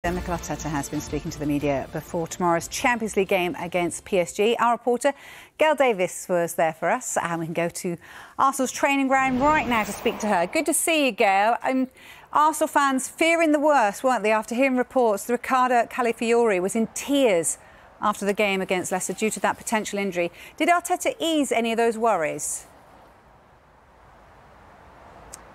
Mikel Arteta has been speaking to the media before tomorrow's Champions League game against PSG. Our reporter, Gail Davis, was there for us, and we can go to Arsenal's training ground right now to speak to her. Good to see you, Gail. Arsenal fans fearing the worst, weren't they, after hearing reports that Riccardo Calafiori was in tears after the game against Leicester due to that potential injury. Did Arteta ease any of those worries?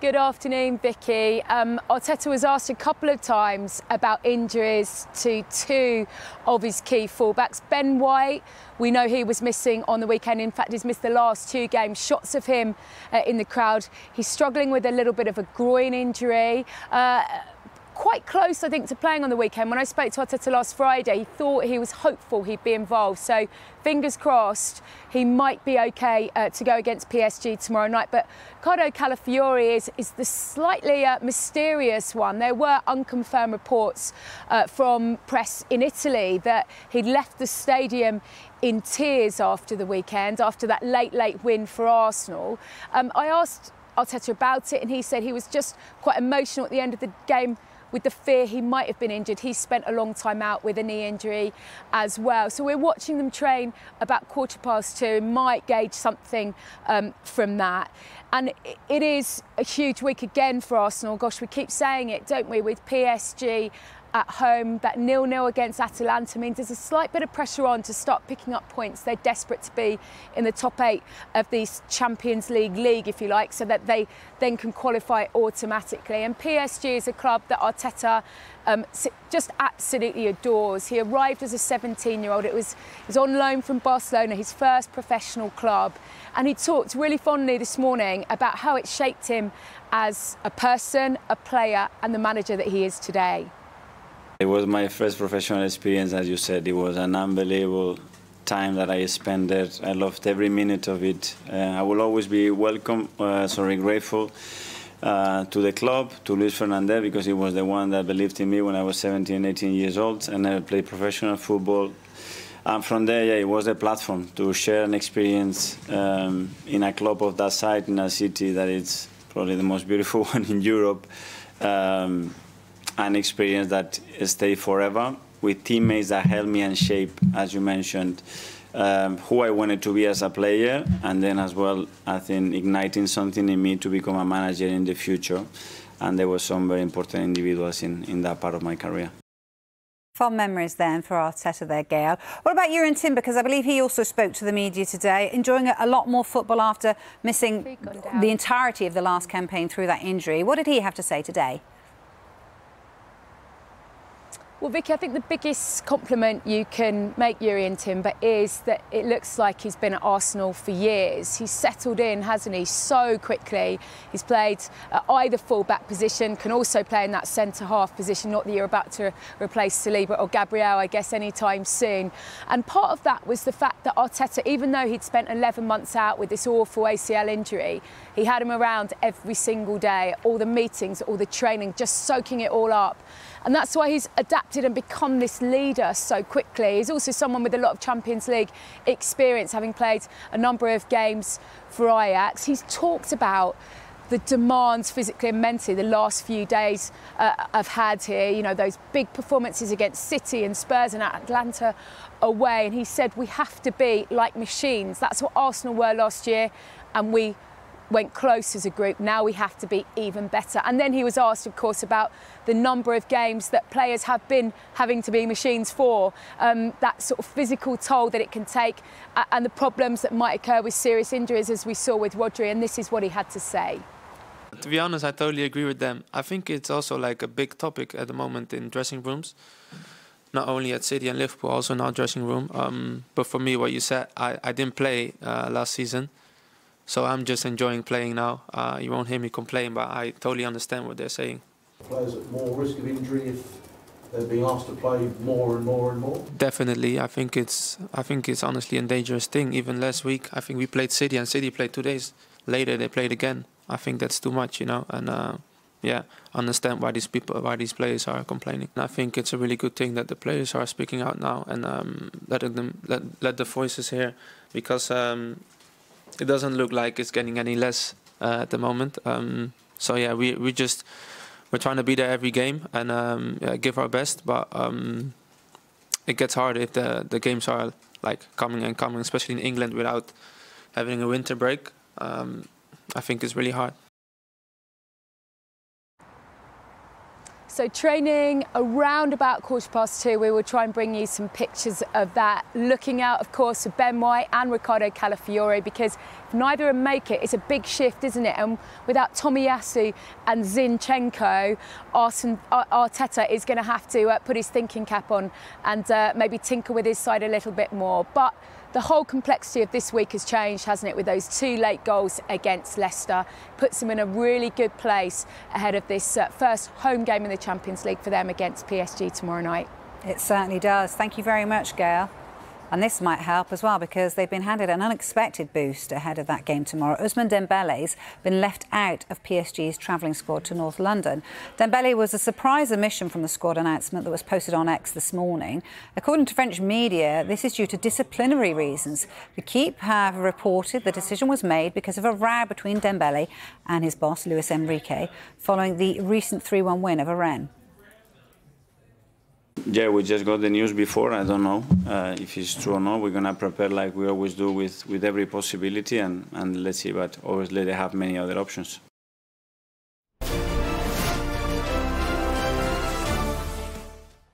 Good afternoon, Vicky. Arteta was asked a couple of times about injuries to two of his key fullbacks. Ben White, we know he was missing on the weekend. In fact, he's missed the last two games. Shots of him in the crowd. He's struggling with a little bit of a groin injury. Quite close, I think, to playing on the weekend. When I spoke to Arteta last Friday, he thought he was hopeful he'd be involved. So fingers crossed he might be OK to go against PSG tomorrow night. But Riccardo Calafiori is the slightly mysterious one. There were unconfirmed reports from press in Italy that he'd left the stadium in tears after the weekend, after that late win for Arsenal. I asked Arteta about it, and he said he was just quite emotional at the end of the game with the fear he might have been injured. He spent a long time out with a knee injury as well. So we're watching them train about 2:15, might gauge something from that. And it is a huge week again for Arsenal. Gosh, we keep saying it, don't we, with PSG at home. That 0-0 against Atalanta means there's a slight bit of pressure on to start picking up points. They're desperate to be in the top 8 of this Champions League, if you like, so that they then can qualify automatically. And PSG is a club that Arteta just absolutely adores. He arrived as a 17-year-old. It was on loan from Barcelona, his first professional club. And he talked really fondly this morning about how it shaped him as a person, a player, and the manager that he is today. It was my first professional experience, as you said. It was an unbelievable time that I spent there. I loved every minute of it. I will always be grateful to the club, to Luis Fernandez, because he was the one that believed in me when I was 17, 18 years old, and I played professional football. And from there, yeah, it was a platform to share an experience in a club of that size, in a city that is probably the most beautiful one in Europe. An experience that stayed forever, with teammates that helped me and shape, as you mentioned, who I wanted to be as a player, and then as well, I think, igniting something in me to become a manager in the future. And there were some very important individuals in that part of my career. Fond memories then for Arteta there, Gail. What about Jurrien Timber? Because I believe he also spoke to the media today, enjoying a lot more football after missing the entirety of the last campaign through that injury. What did he have to say today? Well, Vicky, I think the biggest compliment you can make Jurrien Timber is that it looks like he's been at Arsenal for years. He's settled in, hasn't he, so quickly. He's played at either full-back position, can also play in that centre-half position, not that you're about to replace Saliba or Gabriel, I guess, anytime soon. And part of that was the fact that Arteta, even though he'd spent 11 months out with this awful ACL injury, he had him around every single day, all the meetings, all the training, just soaking it all up. And that's why he's adapted and become this leader so quickly. He's also someone with a lot of Champions League experience, having played a number of games for Ajax. He's talked about the demands physically and mentally the last few days I've had here. You know, those big performances against City and Spurs and Atlanta away. And he said we have to be like machines. That's what Arsenal were last year, and we went close as a group. Now we have to be even better. And then he was asked, of course, about the number of games that players have been having to be machines for, that sort of physical toll that it can take, and the problems that might occur with serious injuries, as we saw with Rodri. And this is what he had to say. To be honest, I totally agree with them. I think it's also like a big topic at the moment in dressing rooms, not only at City and Liverpool, also in our dressing room. But for me, what you said, I didn't play last season. So I'm just enjoying playing now. You won't hear me complain, but I totally understand what they're saying. Players at more risk of injury if they're being asked to play more and more and more? Definitely. I think it's honestly a dangerous thing. Even last week, I think we played City, and City played 2 days later. They played again. I think that's too much, you know. And yeah, understand why these players are complaining. And I think it's a really good thing that the players are speaking out now and let the voices hear, because it doesn't look like it's getting any less at the moment. So yeah, we're we're trying to be there every game and give our best. But it gets hard if the games are like coming and coming, especially in England without having a winter break. I think it's really hard. So training around about 2:15, we will try and bring you some pictures of that. Looking out, of course, for Ben White and Riccardo Calafiori, because if neither of them make it, it's a big shift, isn't it? And without Tomiyasu and Zinchenko, Arteta is going to have to put his thinking cap on and maybe tinker with his side a little bit more. But the whole complexity of this week has changed, hasn't it, with those 2 late goals against Leicester. Puts them in a really good place ahead of this first home game in the Champions League for them against PSG tomorrow night. It certainly does. Thank you very much, Gail. And this might help as well because they've been handed an unexpected boost ahead of that game tomorrow. Ousmane Dembele's been left out of PSG's travelling squad to North London. Dembele was a surprise omission from the squad announcement that was posted on X this morning. According to French media, this is due to disciplinary reasons. L'Équipe have reported the decision was made because of a row between Dembele and his boss, Luis Enrique, following the recent 3-1 win over Rennes. Yeah, we just got the news before. I don't know if it's true or not. We're going to prepare like we always do with every possibility and let's see. But obviously they have many other options.